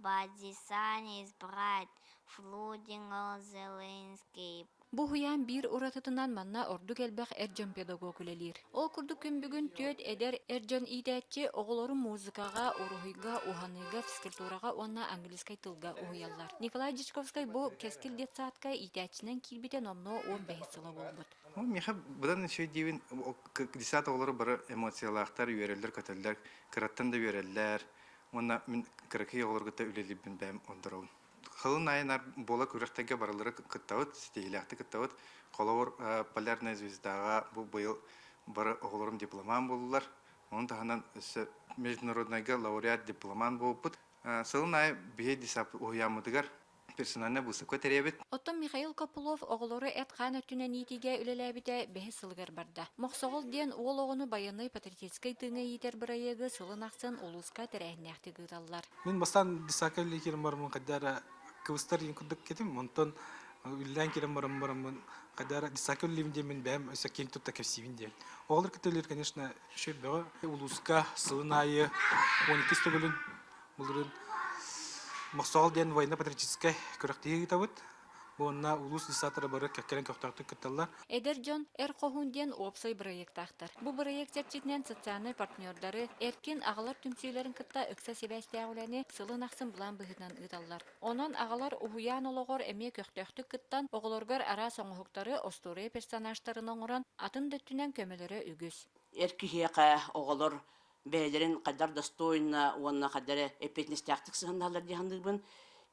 but the sun is bright, flooding all the landscape. Бу хуян бир уратытынан манна ордук элбэх эрджон педагог үлелир. Ол курдук күмбүгүн төт эдер эрджон идәтчи оголору музыкага, урухуйга, уханыйга, физкультурага, онна английскай тылга уhuяллар. Николай Дичковскай бу кескил детсаатка идәтчинен килбитен онно 15 сыла болбут. Миха бұдан еще дейін десят олары бір эмоциялақтар үйерелер, көтелер, кіраттан да үйерелер. Онна мен кірекей олар күтті үлелебін бәм ондырауын. Қылын айынар бола көректеге барылары күттауыт, стейлақты күттауыт. Қолауыр полярная звездаға бұл бұйыл бары оғылырым дипломан болулар. Оның тағынан международныйға лауреат дипломан болуп. Сылын ай бейе десап ұйамыдығар. Персональный бусы көтеребит. Оттон Михаил Копылов оголору эт хана түнен итиге үлеләбите бәһи сылгар барда. Мохсогол ден ол оғыны баянный патриотическай тыңы етер бірайығы сылын ақсын улуска тәрәхнәхті гыдаллар. Мен бастан дисакелли керім барымын қадара кывыстар ең күндік кетім. Онтон үллән керім барымын қадара дисакелливінде мен бәм өсі кең тұтта кәпсивінде. Оғылыр кетелер, конечно, шөп бәға улуска сылын айы 12 стөгілін бұлырын Махсуал ден война патриотическая көрәктеге гитабыт. Буынна улус дисатыры бары кәккелен көқтақты күтталар. Эдер Джон Эрхохун ден опсай проект ақтар. Бу проект зәрчетінен социальный партнердары эркен ағалар түмсейлерін кытта үксә себәсті әуләне сылын ақсын бұлан бұхынан ұдалар. Онан ағалар ұхуян олығыр әме көқтақты кыттан оғылырғар ара соңғықтары остуры персонажтарының оран атын дөттінен көмелері үгіз. Эркихеқа оғылыр бәйлерин кадар достойна уонна кадары эпетнестяктык сыгынналар дихандыгын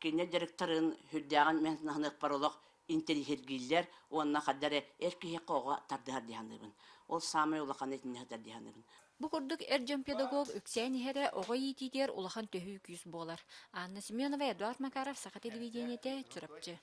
кине директорын хүддяган мен нахнык паролог интеллигентгиллер уонна кадары эркихеқога тардыгар дихандыгын ол самый улахан этиннехтер дихандыгын. Бу курдук эрджон педагог үксән иһәре ого итидер улахан төһү күз болар. Анна Семенова, Эдуард Макаров, Саха телевидениете, Чурапчы.